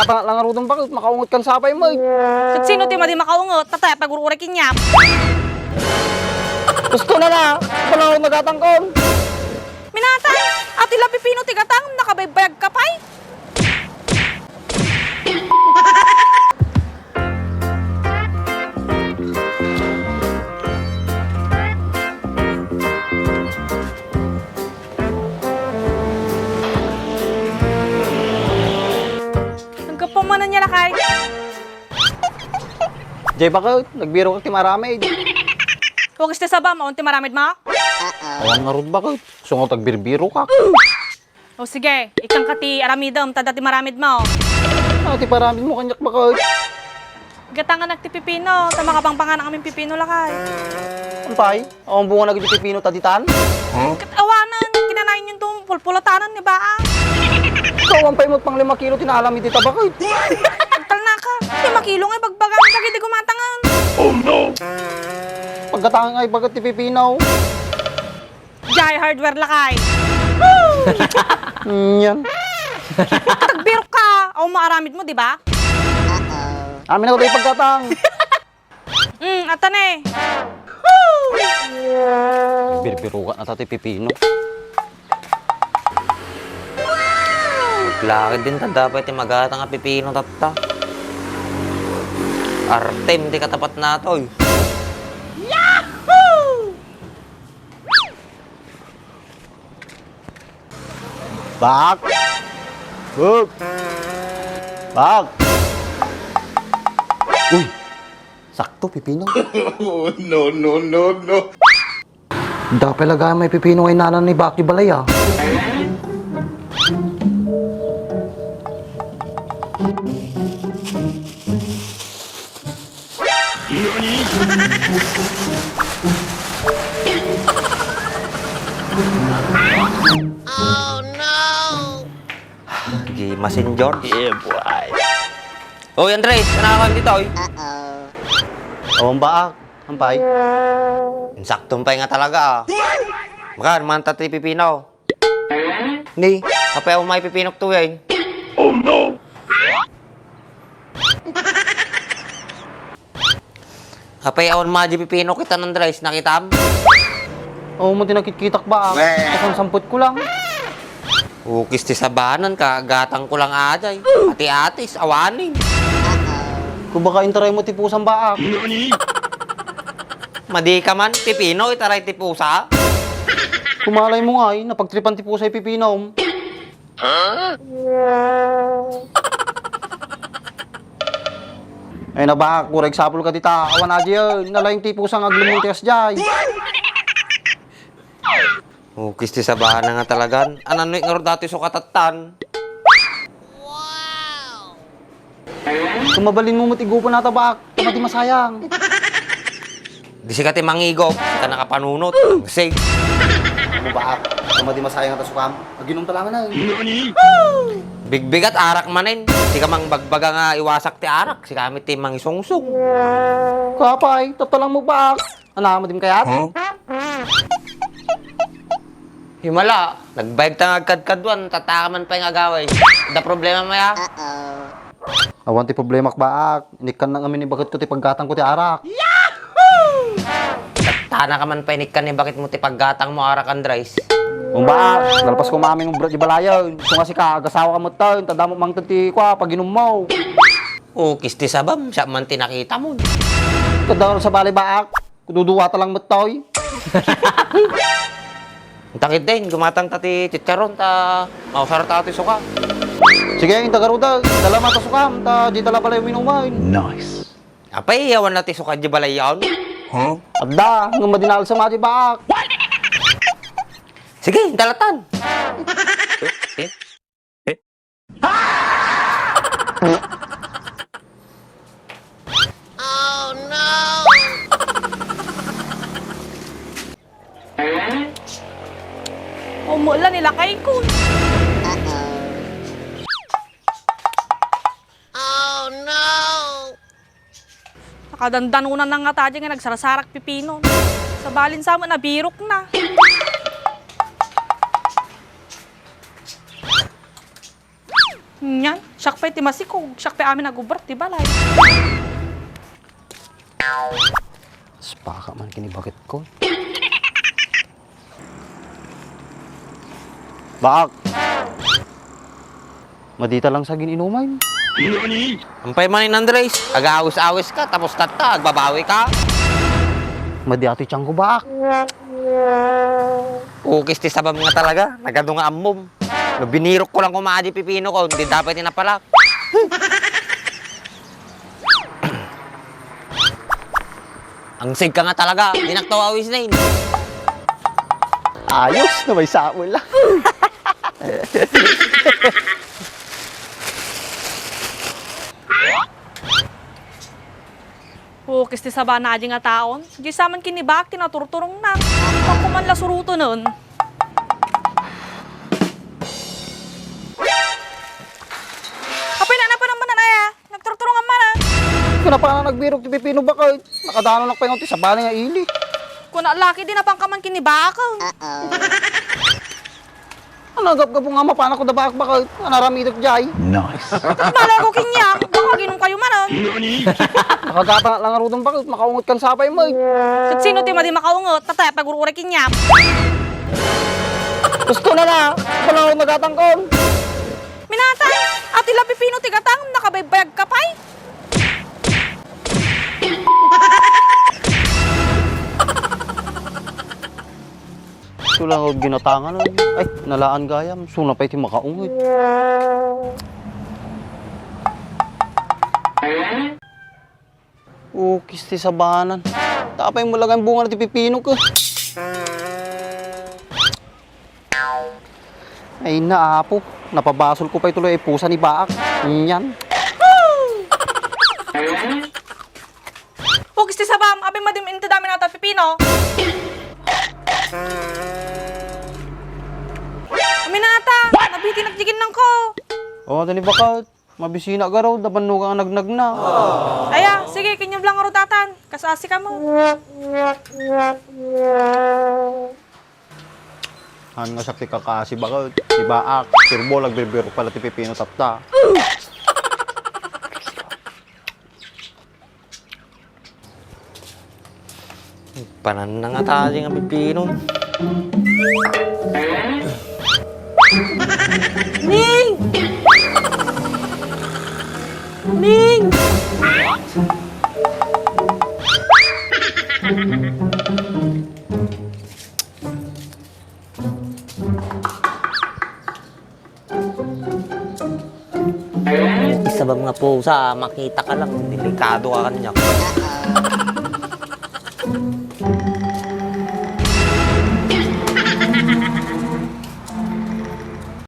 Tatangat lang arudong bakit, makaungot kan sapay mo. Kat sino ti madi makaungot, tatay pag-urure kinyap. Gusto na, wala akong nagatangkon. Minatay, at ila pipino ti katang, nakabaybayag ka pa'y. Nagkapamanan niya lakay. Jay bakit, nagbiro ka timaramid. Huwag iste sa ba, maunti maramid ma? Awang arud bakit, sungot agbirbiro ka. O sige, ikang kati aramidam, tadati maramid mo. Ati paramid mo kanyak bakit. Gatangan nagti pipino, tama ka bang panganak aming pipino lakay. Ampay, awang bunga nagdipipino taditan. Katawanan, kinanayin yung itong pulpulatanan ni ba? Ikaw ampay mo't pang 5 kilo tinalamid dita bakit. Agtal na ka, 5 kilo nga bagbagan ka, hindi gumatangan. Pagkatangan ay bakit tipipinaw. Jai hardware lakay. Yan. Tagbiro ka, o maaramid mo, di ba? Amin ako tayo pagkatang. Atan eh. Birbiro ka na tati pipino. Laki din ta dapat yung magatang nga pipino tata. Artem, di katapat na to. Bak! Buk! Bak! Uy! Sakto, pipino. No. Dapat lagay may pipino ay nanan ni Baki Balay ah. Gi messenger. Yeah, boy. Oh, Andres, kenapa dito? Awang baak. Ampay. Insaktong pa nga talaga. Makan, manta ti pipino. Ni, kapay ako may pipinok to yan. Oh no! Kapay ako maji pipino kita ng Andres, nakita mo? Oo mo tinakit-kitak baak. Kasang samput ko lang. Ukis ti sabanan ka, gatang ko lang ajay. Pati atis, awaning. Kung baka interay mo tipusang baak. Madi ka man, pipino, itaray ti pusa. Kumalay mo nga napagtripan tipusay pipinom. Ay na baak, kureg sapul ka tita. Awan na diyan, nalayong tipusang aglumuntias jay. Ukis ti sabanan nga talagan. Anan nga dati so katatan. Kung mabalin mo matigupan na tabak, tamati masayang. Di si kati mangigop, ka nakapanunot. Kasi, Ano baak, tamati masayang at sukam. Aginom talangan na. bigbigat arak manin. Si ka mang bagbaga nga iwasak ti arak. Si kami ti mangisungsung. Kapay, tatalang mo baak. Ano mo din kayat? Himala, nagbayag ta nga kadkadwan, tatakaman pa yung agaway. Da problema maya? Awan ti problema baak. Inikan na ngamin ni bakit ko ti paggatang ko ti arak. Tana ka man pa inik ka ni bakit mo ti paggatang mo arak Andres. Kung baak, dalpas ko mamin ng brad di balayan. So nga si ka, agasawa ka mo tayo. Tadamo mang ti kwa, pag inom mo. Ukis ti sabam, siya man tinakita mo. Kadawal sa balay baak. Kududuwata lang mo tayo. Takit din, gumatang tati chicharon ta mausar ta ti suka. Sige, yung tagaruda. Dala mata sukam. Ta, di tala pala yung minumain. Apay, yawan na ti suka di balay yaon. Adda, ng madinal sa mga di baak. Sige, dalatan. Umulan nila kay ko. Nakadandanunan na nga tayo nga nagsarasarak pipino. Sa balin sa mo, nabirok na. Yan. Siyak pa'y timasikog, siyak pa'y amin nagubert, di balay. Spaka man kinibakit ko. Bak! Madita lang sa gininuman. Ampay man in Andres, ag-awis-awis ka, tapos tata, agbabawi ka. Madi ati tiyang ko bak. Ukis ti sabam nga talaga, nagado nga amom. No, binirok ko lang kumadi pipino ko, hindi dapat tinapalak. Ang sig ka nga talaga, dinaktaw awis na yun. Ayos na may samol lang. Kis ti saba na nga taon. Di saman kinibak, tinaturturong na. Pagkuman la suruto nun. Kapay na pa naman na ya. Nagturturong ang mana. Kenapa na nagbirok ti Pipino ba kayo? Nakadano lang pa yung ti sa bali nga ili. Kung laki din na pangkaman kinibak. Ano gap-gap nga mapana ko dabak ba kayo? Naramidok jay. Malay ko kinyam. Baka ginom kayo manon. Nakagata lang nga rudong ba kayo? Makaungot kan sapay mo eh. Kat sino ti madi makaungot. Tatay pagurure kinyam. Gusto na na. Wala akong nagatang kon. Minatay. Atila pipino ti gatang. Nakabaybayag ka pa'y. Sula nga ginatangan. Ay, nalaan gayam. Suna pa iti makaungot. Ukis ti sabanan. Tapay mo lang ang bunga na ti Pipino ko. Ay naapo. Napabasol ko pa ituloy ay pusa ni Baak. Yan. Hugis ti sabam. Abi madim inti dami nata pipino. Aminata. Nabiti nagjigin lang ko. O, tani baka. Mabisina ka raw. Daban ka nagnag na. Aya, sige, kinyam lang nga tatan. Kasasi ka mo. Han nga sakti kakasi baka. Si Baak. Turbo lagbibiro pala ti Pipino tapta. Panan na nga tayo nga pipino. Ning! Ning! Isa ba mga pusa, makita ka lang, delikado ka kanya.